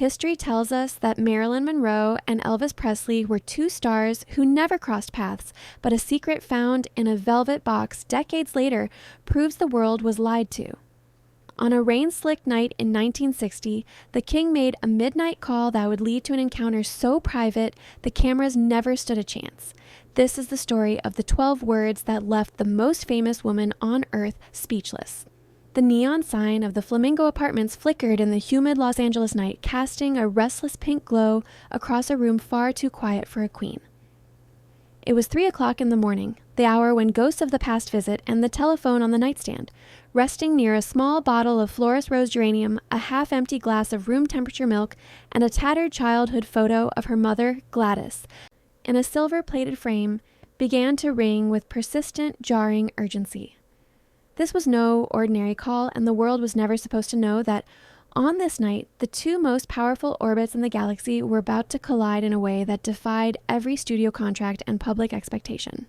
History tells us that Marilyn Monroe and Elvis Presley were two stars who never crossed paths, but a secret found in a velvet box decades later proves the world was lied to. On a rain-slicked night in 1960, the king made a midnight call that would lead to an encounter so private the cameras never stood a chance. This is the story of the 12 words that left the most famous woman on earth speechless. The neon sign of the Flamingo Apartments flickered in the humid Los Angeles night, casting a restless pink glow across a room far too quiet for a queen. It was 3 o'clock in the morning, the hour when ghosts of the past visit, and the telephone on the nightstand. Resting near a small bottle of Florist Rose geranium, a half-empty glass of room-temperature milk, and a tattered childhood photo of her mother, Gladys, in a silver-plated frame, began to ring with persistent, jarring urgency. This was no ordinary call, and the world was never supposed to know that on this night, the two most powerful orbits in the galaxy were about to collide in a way that defied every studio contract and public expectation.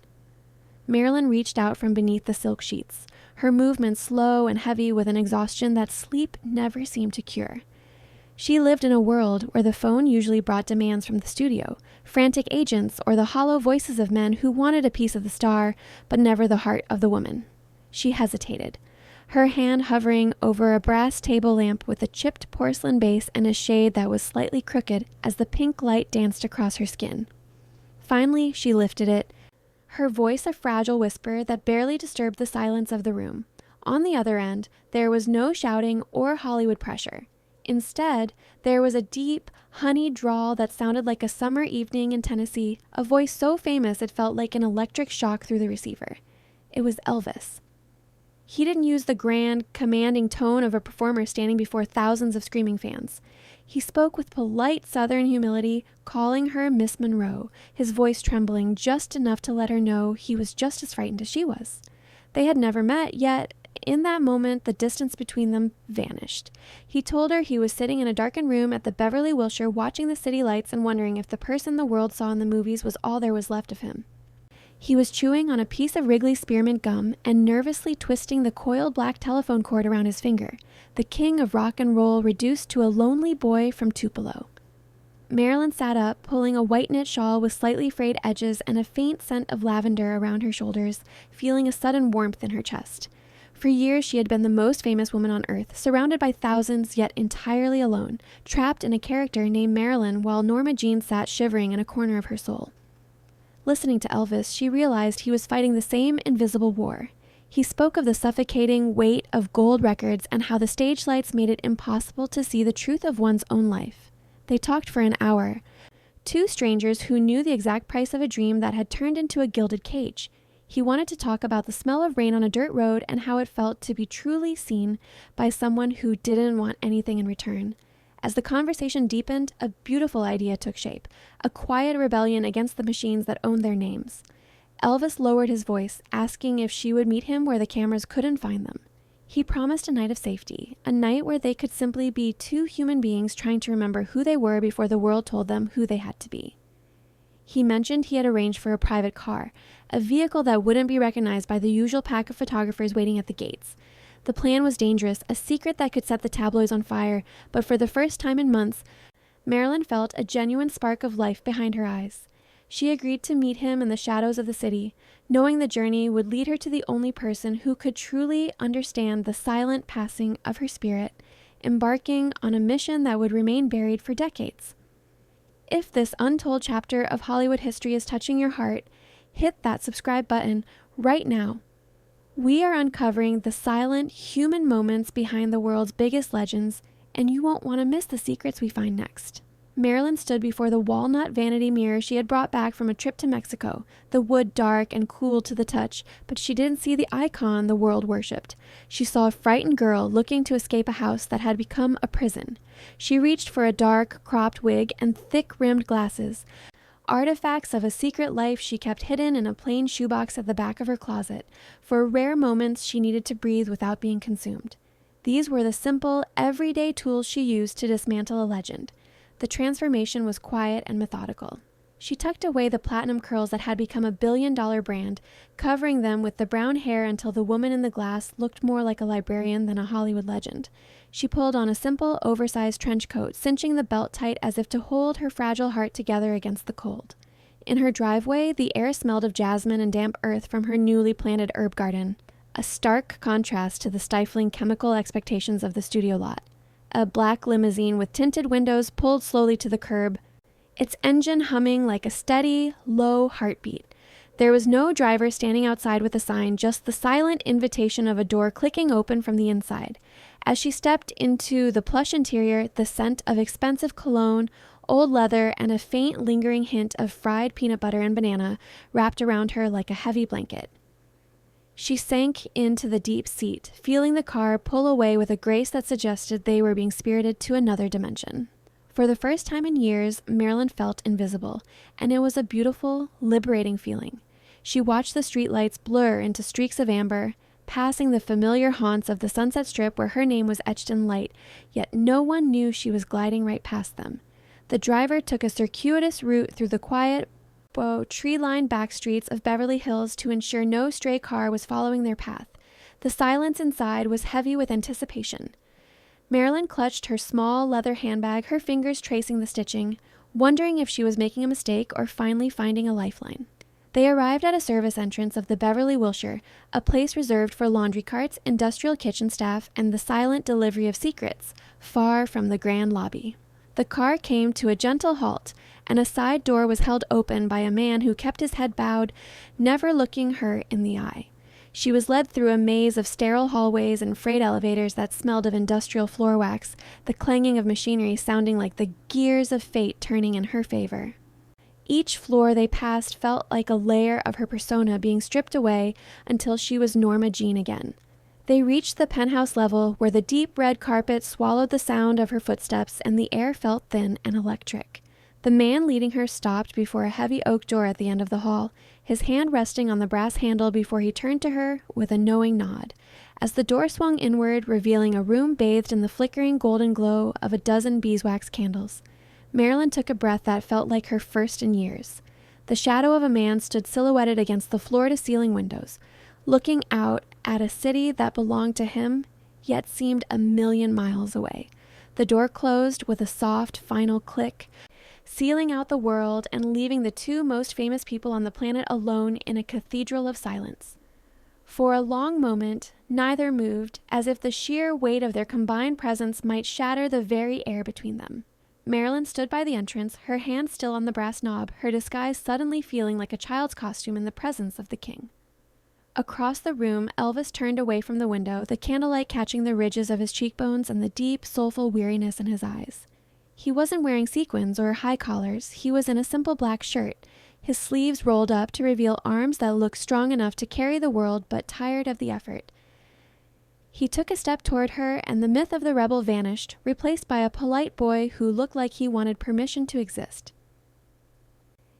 Marilyn reached out from beneath the silk sheets, her movements slow and heavy with an exhaustion that sleep never seemed to cure. She lived in a world where the phone usually brought demands from the studio, frantic agents, or the hollow voices of men who wanted a piece of the star, but never the heart of the woman. She hesitated, her hand hovering over a brass table lamp with a chipped porcelain base and a shade that was slightly crooked as the pink light danced across her skin. Finally, she lifted it, her voice a fragile whisper that barely disturbed the silence of the room. On the other end, there was no shouting or Hollywood pressure. Instead, there was a deep, honeyed drawl that sounded like a summer evening in Tennessee, a voice so famous it felt like an electric shock through the receiver. It was Elvis. He didn't use the grand, commanding tone of a performer standing before thousands of screaming fans. He spoke with polite Southern humility, calling her Miss Monroe, his voice trembling just enough to let her know he was just as frightened as she was. They had never met, yet in that moment the distance between them vanished. He told her he was sitting in a darkened room at the Beverly Wilshire watching the city lights and wondering if the person the world saw in the movies was all there was left of him. He was chewing on a piece of Wrigley spearmint gum and nervously twisting the coiled black telephone cord around his finger, the king of rock and roll reduced to a lonely boy from Tupelo. Marilyn sat up, pulling a white knit shawl with slightly frayed edges and a faint scent of lavender around her shoulders, feeling a sudden warmth in her chest. For years she had been the most famous woman on earth, surrounded by thousands, yet entirely alone, trapped in a character named Marilyn while Norma Jeane sat shivering in a corner of her soul. Listening to Elvis, she realized he was fighting the same invisible war. He spoke of the suffocating weight of gold records and how the stage lights made it impossible to see the truth of one's own life. They talked for an hour. Two strangers who knew the exact price of a dream that had turned into a gilded cage. He wanted to talk about the smell of rain on a dirt road and how it felt to be truly seen by someone who didn't want anything in return. As the conversation deepened, a beautiful idea took shape, a quiet rebellion against the machines that owned their names. Elvis lowered his voice, asking if she would meet him where the cameras couldn't find them. He promised a night of safety, a night where they could simply be two human beings trying to remember who they were before the world told them who they had to be. He mentioned he had arranged for a private car, a vehicle that wouldn't be recognized by the usual pack of photographers waiting at the gates. The plan was dangerous, a secret that could set the tabloids on fire, but for the first time in months, Marilyn felt a genuine spark of life behind her eyes. She agreed to meet him in the shadows of the city, knowing the journey would lead her to the only person who could truly understand the silent passing of her spirit, embarking on a mission that would remain buried for decades. If this untold chapter of Hollywood history is touching your heart, hit that subscribe button right now. We are uncovering the silent, human moments behind the world's biggest legends, and you won't want to miss the secrets we find next. Marilyn stood before the walnut vanity mirror she had brought back from a trip to Mexico, the wood dark and cool to the touch, but she didn't see the icon the world worshipped. She saw a frightened girl looking to escape a house that had become a prison. She reached for a dark, cropped wig and thick-rimmed glasses, artifacts of a secret life she kept hidden in a plain shoebox at the back of her closet, for rare moments she needed to breathe without being consumed. These were the simple, everyday tools she used to dismantle a legend. The transformation was quiet and methodical. She tucked away the platinum curls that had become a billion-dollar brand, covering them with the brown hair until the woman in the glass looked more like a librarian than a Hollywood legend. She pulled on a simple, oversized trench coat, cinching the belt tight as if to hold her fragile heart together against the cold. In her driveway, the air smelled of jasmine and damp earth from her newly planted herb garden, a stark contrast to the stifling chemical expectations of the studio lot. A black limousine with tinted windows pulled slowly to the curb, its engine humming like a steady, low heartbeat. There was no driver standing outside with a sign, just the silent invitation of a door clicking open from the inside. As she stepped into the plush interior, the scent of expensive cologne, old leather, and a faint lingering hint of fried peanut butter and banana wrapped around her like a heavy blanket. She sank into the deep seat, feeling the car pull away with a grace that suggested they were being spirited to another dimension. For the first time in years, Marilyn felt invisible, and it was a beautiful, liberating feeling. She watched the streetlights blur into streaks of amber, passing the familiar haunts of the Sunset Strip where her name was etched in light, yet no one knew she was gliding right past them. The driver took a circuitous route through the quiet, tree-lined back streets of Beverly Hills to ensure no stray car was following their path. The silence inside was heavy with anticipation. Marilyn clutched her small leather handbag, her fingers tracing the stitching, wondering if she was making a mistake or finally finding a lifeline. They arrived at a service entrance of the Beverly Wilshire, a place reserved for laundry carts, industrial kitchen staff, and the silent delivery of secrets, far from the grand lobby. The car came to a gentle halt, and a side door was held open by a man who kept his head bowed, never looking her in the eye. She was led through a maze of sterile hallways and freight elevators that smelled of industrial floor wax, the clanging of machinery sounding like the gears of fate turning in her favor. Each floor they passed felt like a layer of her persona being stripped away until she was Norma Jeane again. They reached the penthouse level where the deep red carpet swallowed the sound of her footsteps and the air felt thin and electric. The man leading her stopped before a heavy oak door at the end of the hall, his hand resting on the brass handle before he turned to her with a knowing nod. As the door swung inward, revealing a room bathed in the flickering golden glow of a dozen beeswax candles, Marilyn took a breath that felt like her first in years. The shadow of a man stood silhouetted against the floor-to-ceiling windows, looking out at a city that belonged to him, yet seemed a million miles away. The door closed with a soft, final click, sealing out the world and leaving the two most famous people on the planet alone in a cathedral of silence. For a long moment, neither moved, as if the sheer weight of their combined presence might shatter the very air between them. Marilyn stood by the entrance, her hand still on the brass knob, her disguise suddenly feeling like a child's costume in the presence of the king. Across the room, Elvis turned away from the window, the candlelight catching the ridges of his cheekbones and the deep, soulful weariness in his eyes. He wasn't wearing sequins or high collars. He was in a simple black shirt, his sleeves rolled up to reveal arms that looked strong enough to carry the world but tired of the effort. He took a step toward her, and the myth of the rebel vanished, replaced by a polite boy who looked like he wanted permission to exist.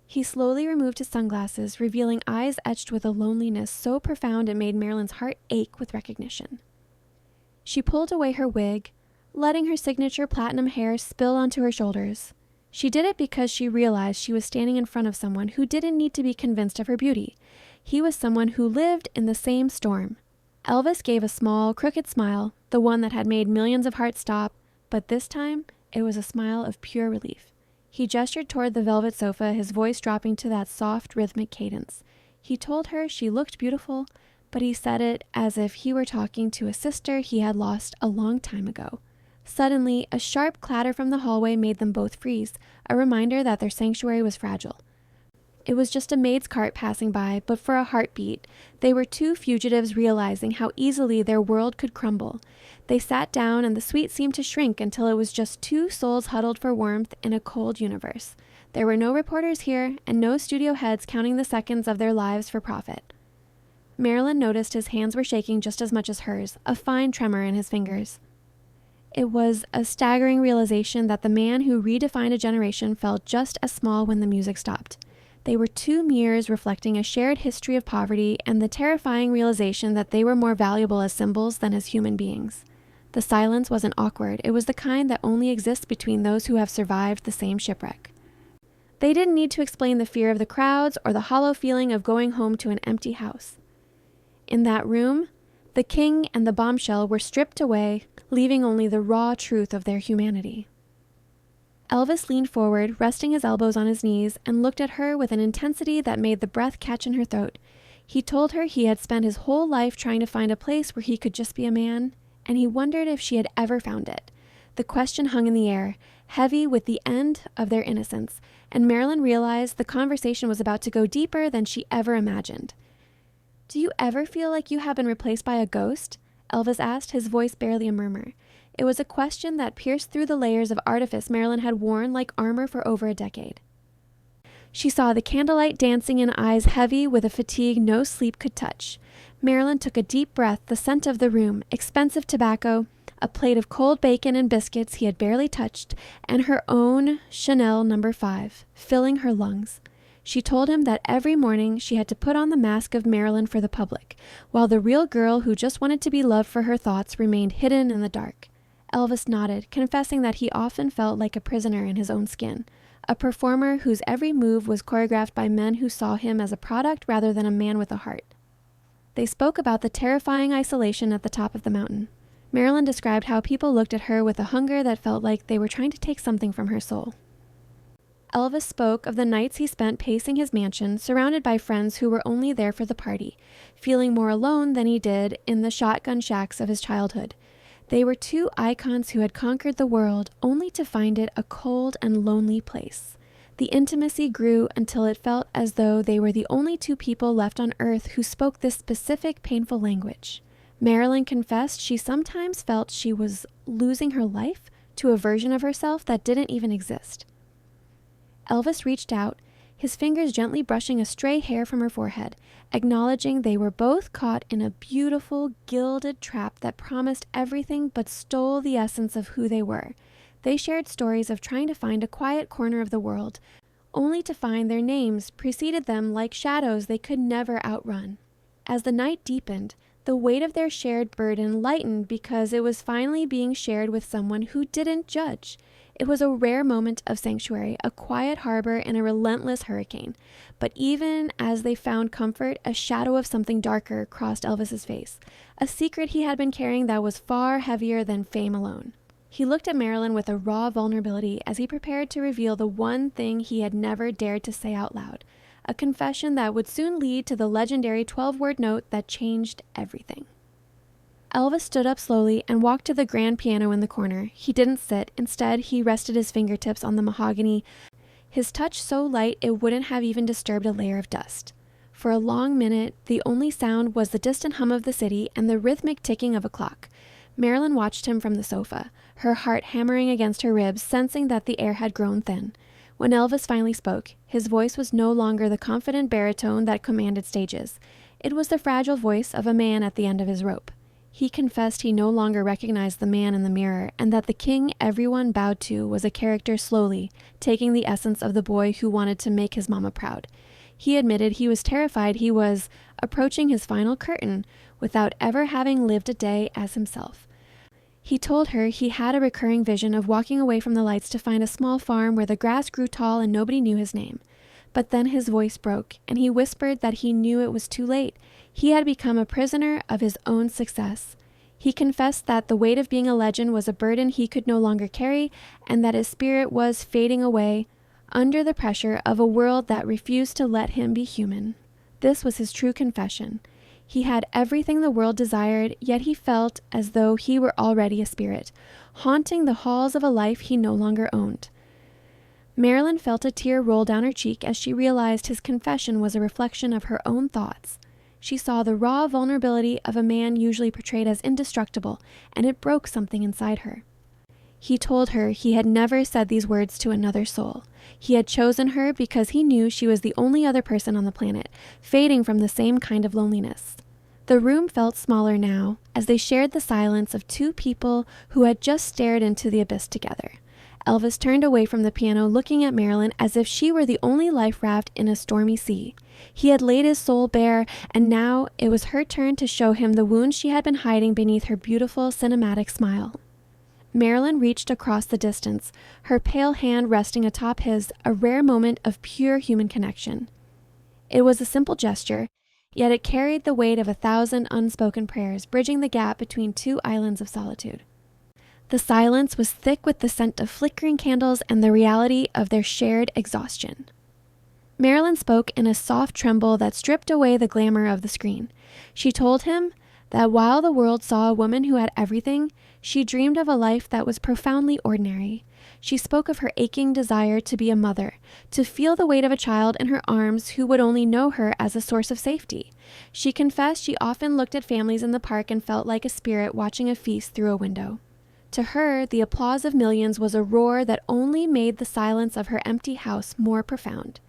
He slowly removed his sunglasses, revealing eyes etched with a loneliness so profound it made Marilyn's heart ache with recognition. She pulled away her wig, letting her signature platinum hair spill onto her shoulders. She did it because she realized she was standing in front of someone who didn't need to be convinced of her beauty. He was someone who lived in the same storm. Elvis gave a small, crooked smile, the one that had made millions of hearts stop, but this time it was a smile of pure relief. He gestured toward the velvet sofa, his voice dropping to that soft, rhythmic cadence. He told her she looked beautiful, but he said it as if he were talking to a sister he had lost a long time ago. Suddenly, a sharp clatter from the hallway made them both freeze, a reminder that their sanctuary was fragile. It was just a maid's cart passing by, but for a heartbeat, they were two fugitives realizing how easily their world could crumble. They sat down, and the suite seemed to shrink until it was just two souls huddled for warmth in a cold universe. There were no reporters here, and no studio heads counting the seconds of their lives for profit. Marilyn noticed his hands were shaking just as much as hers, a fine tremor in his fingers. It was a staggering realization that the man who redefined a generation felt just as small when the music stopped. They were two mirrors reflecting a shared history of poverty and the terrifying realization that they were more valuable as symbols than as human beings. The silence wasn't awkward. It was the kind that only exists between those who have survived the same shipwreck. They didn't need to explain the fear of the crowds or the hollow feeling of going home to an empty house. In that room, the king and the bombshell were stripped away, leaving only the raw truth of their humanity. Elvis leaned forward, resting his elbows on his knees, and looked at her with an intensity that made the breath catch in her throat. He told her he had spent his whole life trying to find a place where he could just be a man, and he wondered if she had ever found it. The question hung in the air, heavy with the end of their innocence, and Marilyn realized the conversation was about to go deeper than she ever imagined. "Do you ever feel like you have been replaced by a ghost?" Elvis asked, his voice barely a murmur. It was a question that pierced through the layers of artifice Marilyn had worn like armor for over a decade. She saw the candlelight dancing in eyes heavy with a fatigue no sleep could touch. Marilyn took a deep breath, the scent of the room, expensive tobacco, a plate of cold bacon and biscuits he had barely touched, and her own Chanel No. 5, filling her lungs. She told him that every morning she had to put on the mask of Marilyn for the public, while the real girl who just wanted to be loved for her thoughts remained hidden in the dark. Elvis nodded, confessing that he often felt like a prisoner in his own skin, a performer whose every move was choreographed by men who saw him as a product rather than a man with a heart. They spoke about the terrifying isolation at the top of the mountain. Marilyn described how people looked at her with a hunger that felt like they were trying to take something from her soul. Elvis spoke of the nights he spent pacing his mansion, surrounded by friends who were only there for the party, feeling more alone than he did in the shotgun shacks of his childhood. They were two icons who had conquered the world, only to find it a cold and lonely place. The intimacy grew until it felt as though they were the only two people left on Earth who spoke this specific, painful language. Marilyn confessed she sometimes felt she was losing her life to a version of herself that didn't even exist. Elvis reached out, his fingers gently brushing a stray hair from her forehead, acknowledging they were both caught in a beautiful, gilded trap that promised everything but stole the essence of who they were. They shared stories of trying to find a quiet corner of the world, only to find their names preceded them like shadows they could never outrun. As the night deepened, the weight of their shared burden lightened because it was finally being shared with someone who didn't judge. It was a rare moment of sanctuary, a quiet harbor in a relentless hurricane. But even as they found comfort, a shadow of something darker crossed Elvis's face, a secret he had been carrying that was far heavier than fame alone. He looked at Marilyn with a raw vulnerability as he prepared to reveal the one thing he had never dared to say out loud, a confession that would soon lead to the legendary 12-word note that changed everything. Elvis stood up slowly and walked to the grand piano in the corner. He didn't sit. Instead, he rested his fingertips on the mahogany, his touch so light it wouldn't have even disturbed a layer of dust. For a long minute, the only sound was the distant hum of the city and the rhythmic ticking of a clock. Marilyn watched him from the sofa, her heart hammering against her ribs, sensing that the air had grown thin. When Elvis finally spoke, his voice was no longer the confident baritone that commanded stages. It was the fragile voice of a man at the end of his rope. He confessed he no longer recognized the man in the mirror, and that the king everyone bowed to was a character slowly taking the essence of the boy who wanted to make his mama proud. He admitted he was terrified he was approaching his final curtain without ever having lived a day as himself. He told her he had a recurring vision of walking away from the lights to find a small farm where the grass grew tall and nobody knew his name. But then his voice broke, and he whispered that he knew it was too late. He had become a prisoner of his own success. He confessed that the weight of being a legend was a burden he could no longer carry, and that his spirit was fading away under the pressure of a world that refused to let him be human. This was his true confession. He had everything the world desired, yet he felt as though he were already a spirit, haunting the halls of a life he no longer owned. Marilyn felt a tear roll down her cheek as she realized his confession was a reflection of her own thoughts. She saw the raw vulnerability of a man usually portrayed as indestructible, and it broke something inside her. He told her he had never said these words to another soul. He had chosen her because he knew she was the only other person on the planet, fading from the same kind of loneliness. The room felt smaller now, as they shared the silence of two people who had just stared into the abyss together. Elvis turned away from the piano, looking at Marilyn as if she were the only life raft in a stormy sea. He had laid his soul bare, and now it was her turn to show him the wounds she had been hiding beneath her beautiful cinematic smile. Marilyn reached across the distance, her pale hand resting atop his, a rare moment of pure human connection. It was a simple gesture, yet it carried the weight of 1,000 unspoken prayers, bridging the gap between two islands of solitude. The silence was thick with the scent of flickering candles and the reality of their shared exhaustion. Marilyn spoke in a soft tremble that stripped away the glamour of the screen. She told him that while the world saw a woman who had everything, she dreamed of a life that was profoundly ordinary. She spoke of her aching desire to be a mother, to feel the weight of a child in her arms who would only know her as a source of safety. She confessed she often looked at families in the park and felt like a spirit watching a feast through a window. To her, the applause of millions was a roar that only made the silence of her empty house more profound.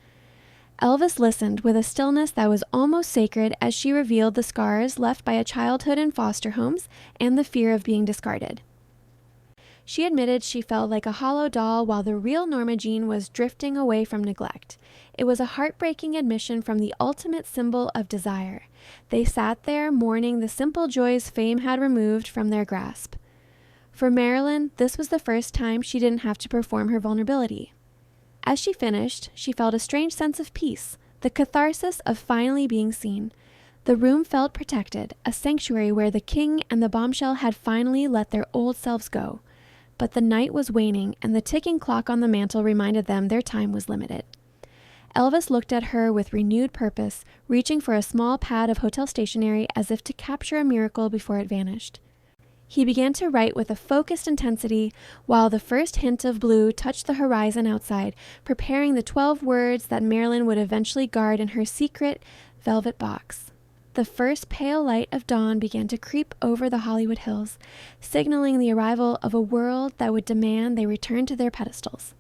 Elvis listened with a stillness that was almost sacred as she revealed the scars left by a childhood in foster homes and the fear of being discarded. She admitted she felt like a hollow doll while the real Norma Jeane was drifting away from neglect. It was a heartbreaking admission from the ultimate symbol of desire. They sat there mourning the simple joys fame had removed from their grasp. For Marilyn, this was the first time she didn't have to perform her vulnerability. As she finished, she felt a strange sense of peace, the catharsis of finally being seen. The room felt protected, a sanctuary where the king and the bombshell had finally let their old selves go. But the night was waning, and the ticking clock on the mantel reminded them their time was limited. Elvis looked at her with renewed purpose, reaching for a small pad of hotel stationery as if to capture a miracle before it vanished. He began to write with a focused intensity while the first hint of blue touched the horizon outside, preparing the 12 words that Marilyn would eventually guard in her secret velvet box. The first pale light of dawn began to creep over the Hollywood hills, signaling the arrival of a world that would demand they return to their pedestals.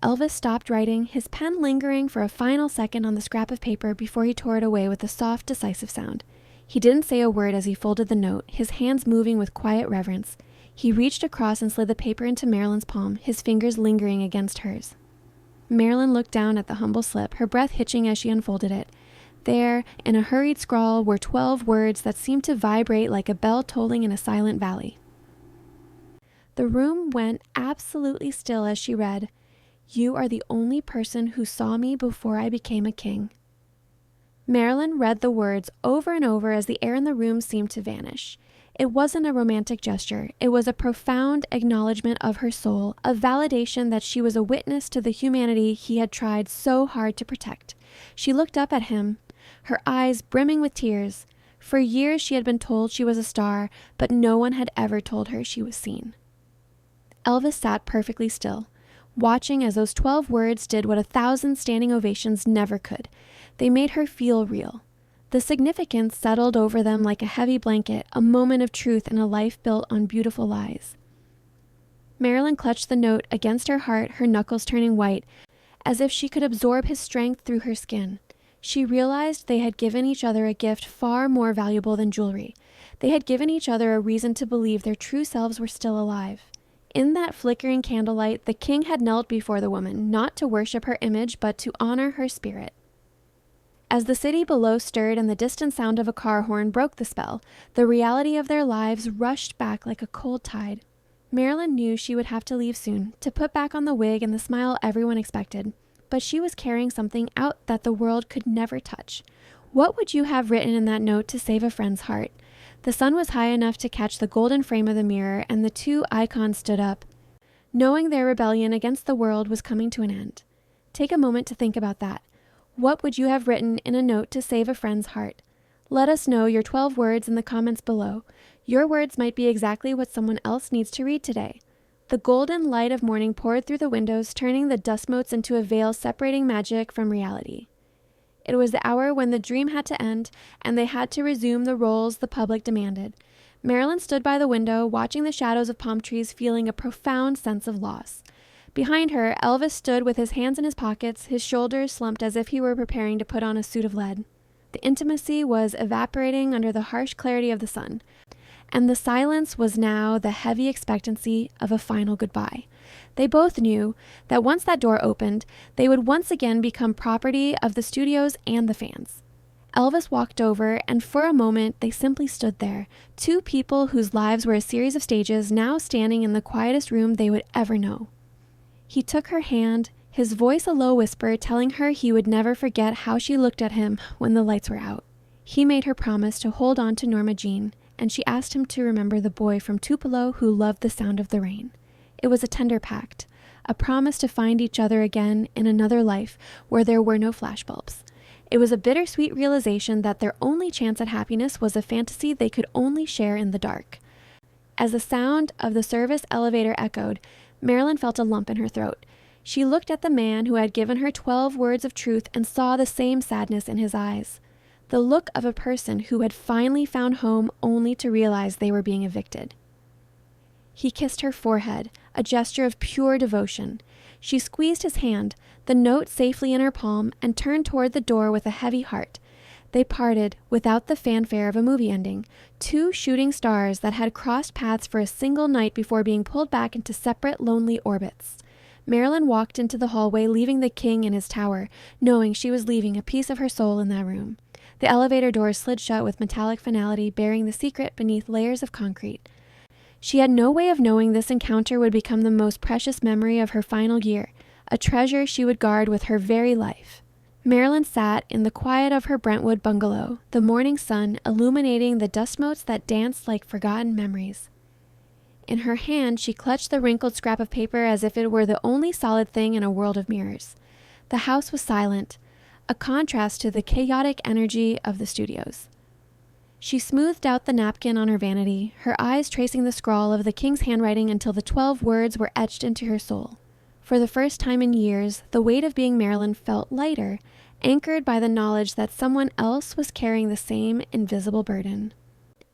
Elvis stopped writing, his pen lingering for a final second on the scrap of paper before he tore it away with a soft, decisive sound. He didn't say a word as he folded the note, his hands moving with quiet reverence. He reached across and slid the paper into Marilyn's palm, his fingers lingering against hers. Marilyn looked down at the humble slip, her breath hitching as she unfolded it. There, in a hurried scrawl, were 12 words that seemed to vibrate like a bell tolling in a silent valley. The room went absolutely still as she read, "You are the only person who saw me before I became a king." Marilyn read the words over and over as the air in the room seemed to vanish. It wasn't a romantic gesture. It was a profound acknowledgement of her soul, a validation that she was a witness to the humanity he had tried so hard to protect. She looked up at him, her eyes brimming with tears. For years she had been told she was a star, but no one had ever told her she was seen. Elvis sat perfectly still, watching as those 12 words did what 1,000 standing ovations never could. They made her feel real. The significance settled over them like a heavy blanket, a moment of truth in a life built on beautiful lies. Marilyn clutched the note against her heart, her knuckles turning white, as if she could absorb his strength through her skin. She realized they had given each other a gift far more valuable than jewelry. They had given each other a reason to believe their true selves were still alive. In that flickering candlelight, the king had knelt before the woman, not to worship her image, but to honor her spirit. As the city below stirred and the distant sound of a car horn broke the spell, the reality of their lives rushed back like a cold tide. Marilyn knew she would have to leave soon, to put back on the wig and the smile everyone expected. But she was carrying something out that the world could never touch. What would you have written in that note to save a friend's heart? The sun was high enough to catch the golden frame of the mirror, and the two icons stood up, knowing their rebellion against the world was coming to an end. Take a moment to think about that. What would you have written in a note to save a friend's heart? Let us know your 12 words in the comments below. Your words might be exactly what someone else needs to read today. The golden light of morning poured through the windows, turning the dust motes into a veil separating magic from reality. It was the hour when the dream had to end, and they had to resume the roles the public demanded. Marilyn stood by the window, watching the shadows of palm trees, feeling a profound sense of loss. Behind her, Elvis stood with his hands in his pockets, his shoulders slumped as if he were preparing to put on a suit of lead. The intimacy was evaporating under the harsh clarity of the sun, and the silence was now the heavy expectancy of a final goodbye. They both knew that once that door opened, they would once again become property of the studios and the fans. Elvis walked over, and for a moment they simply stood there, two people whose lives were a series of stages now standing in the quietest room they would ever know. He took her hand, his voice a low whisper telling her he would never forget how she looked at him when the lights were out. He made her promise to hold on to Norma Jeane, and she asked him to remember the boy from Tupelo who loved the sound of the rain. It was a tender pact, a promise to find each other again in another life where there were no flashbulbs. It was a bittersweet realization that their only chance at happiness was a fantasy they could only share in the dark. As the sound of the service elevator echoed, Marilyn felt a lump in her throat. She looked at the man who had given her 12 words of truth and saw the same sadness in his eyes. The look of a person who had finally found home only to realize they were being evicted. He kissed her forehead, a gesture of pure devotion. She squeezed his hand, the note safely in her palm, and turned toward the door with a heavy heart. They parted without the fanfare of a movie ending, two shooting stars that had crossed paths for a single night before being pulled back into separate, lonely orbits. Marilyn walked into the hallway, leaving the king in his tower, knowing she was leaving a piece of her soul in that room. The elevator doors slid shut with metallic finality, bearing the secret beneath layers of concrete. She had no way of knowing this encounter would become the most precious memory of her final year, a treasure she would guard with her very life. Marilyn sat in the quiet of her Brentwood bungalow, the morning sun illuminating the dust motes that danced like forgotten memories. In her hand, she clutched the wrinkled scrap of paper as if it were the only solid thing in a world of mirrors. The house was silent, a contrast to the chaotic energy of the studios. She smoothed out the napkin on her vanity, her eyes tracing the scrawl of the king's handwriting until the 12 words were etched into her soul. For the first time in years, the weight of being Marilyn felt lighter, anchored by the knowledge that someone else was carrying the same invisible burden.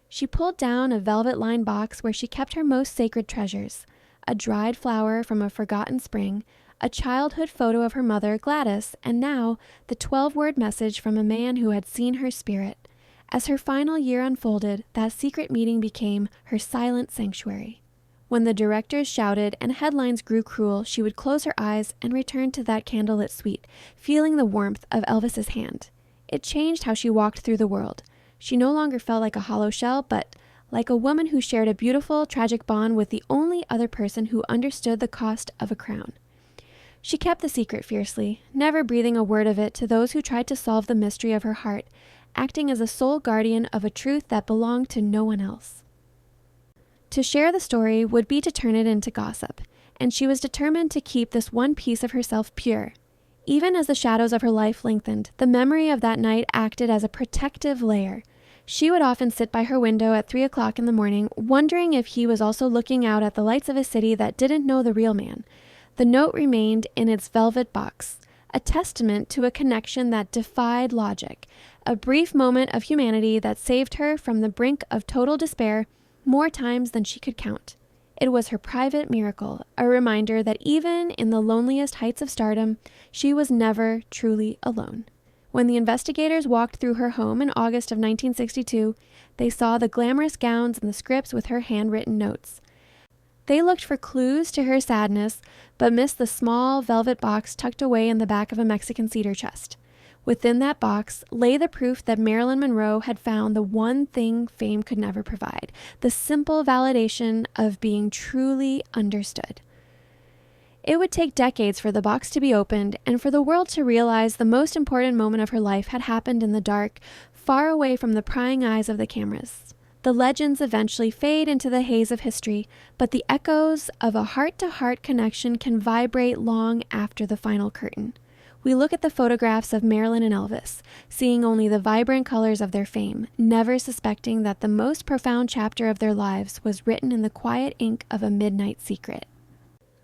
She pulled down a velvet-lined box where she kept her most sacred treasures, a dried flower from a forgotten spring, a childhood photo of her mother, Gladys, and now the 12-word message from a man who had seen her spirit. As her final year unfolded, that secret meeting became her silent sanctuary. When the directors shouted and headlines grew cruel, she would close her eyes and return to that candlelit suite, feeling the warmth of Elvis's hand. It changed how she walked through the world. She no longer felt like a hollow shell, but like a woman who shared a beautiful, tragic bond with the only other person who understood the cost of a crown. She kept the secret fiercely, never breathing a word of it to those who tried to solve the mystery of her heart, acting as a sole guardian of a truth that belonged to no one else. To share the story would be to turn it into gossip, and she was determined to keep this one piece of herself pure. Even as the shadows of her life lengthened, the memory of that night acted as a protective layer. She would often sit by her window at 3 o'clock in the morning, wondering if he was also looking out at the lights of a city that didn't know the real man. The note remained in its velvet box, a testament to a connection that defied logic, a brief moment of humanity that saved her from the brink of total despair more times than she could count. It was her private miracle, a reminder that even in the loneliest heights of stardom, she was never truly alone. When the investigators walked through her home in August of 1962, they saw the glamorous gowns and the scripts with her handwritten notes. They looked for clues to her sadness, but missed the small velvet box tucked away in the back of a Mexican cedar chest. Within that box lay the proof that Marilyn Monroe had found the one thing fame could never provide, the simple validation of being truly understood. It would take decades for the box to be opened and for the world to realize the most important moment of her life had happened in the dark, far away from the prying eyes of the cameras. The legends eventually fade into the haze of history, but the echoes of a heart-to-heart connection can vibrate long after the final curtain. We look at the photographs of Marilyn and Elvis, seeing only the vibrant colors of their fame, never suspecting that the most profound chapter of their lives was written in the quiet ink of a midnight secret.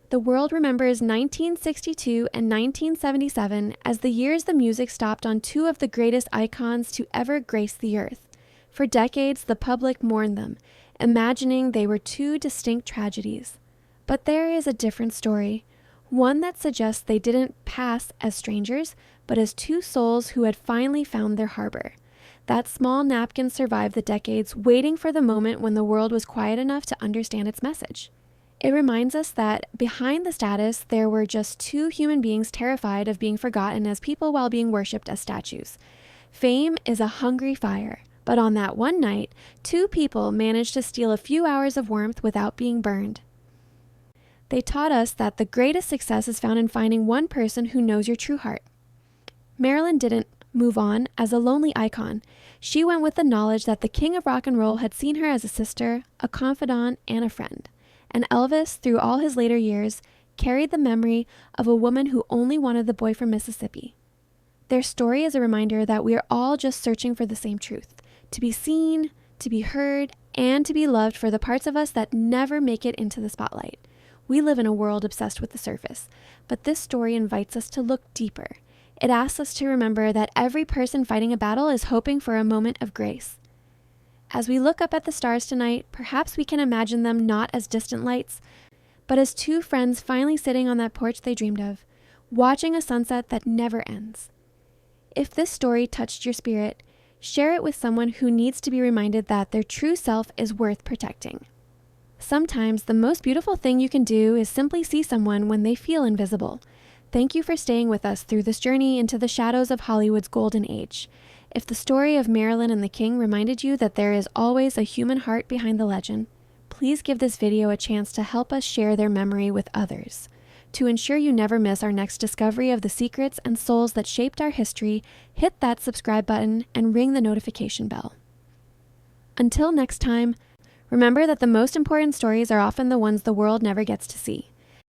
The world remembers 1962 and 1977 as the years the music stopped on two of the greatest icons to ever grace the earth. For decades, the public mourned them, imagining they were two distinct tragedies. But there is a different story. One that suggests they didn't pass as strangers, but as two souls who had finally found their harbor. That small napkin survived the decades, waiting for the moment when the world was quiet enough to understand its message. It reminds us that behind the status, there were just two human beings terrified of being forgotten as people while being worshipped as statues. Fame is a hungry fire, but on that one night, 2 people managed to steal a few hours of warmth without being burned. They taught us that the greatest success is found in finding one person who knows your true heart. Marilyn didn't move on as a lonely icon. She went with the knowledge that the king of rock and roll had seen her as a sister, a confidant, and a friend. And Elvis, through all his later years, carried the memory of a woman who only wanted the boy from Mississippi. Their story is a reminder that we are all just searching for the same truth, to be seen, to be heard, and to be loved for the parts of us that never make it into the spotlight. We live in a world obsessed with the surface, but this story invites us to look deeper. It asks us to remember that every person fighting a battle is hoping for a moment of grace. As we look up at the stars tonight, perhaps we can imagine them not as distant lights, but as 2 friends finally sitting on that porch they dreamed of, watching a sunset that never ends. If this story touched your spirit, share it with someone who needs to be reminded that their true self is worth protecting. Sometimes the most beautiful thing you can do is simply see someone when they feel invisible. Thank you for staying with us through this journey into the shadows of Hollywood's golden age. If the story of Marilyn and the King reminded you that there is always a human heart behind the legend, please give this video a chance to help us share their memory with others. To ensure you never miss our next discovery of the secrets and souls that shaped our history, hit that subscribe button and ring the notification bell. Until next time, remember that the most important stories are often the ones the world never gets to see.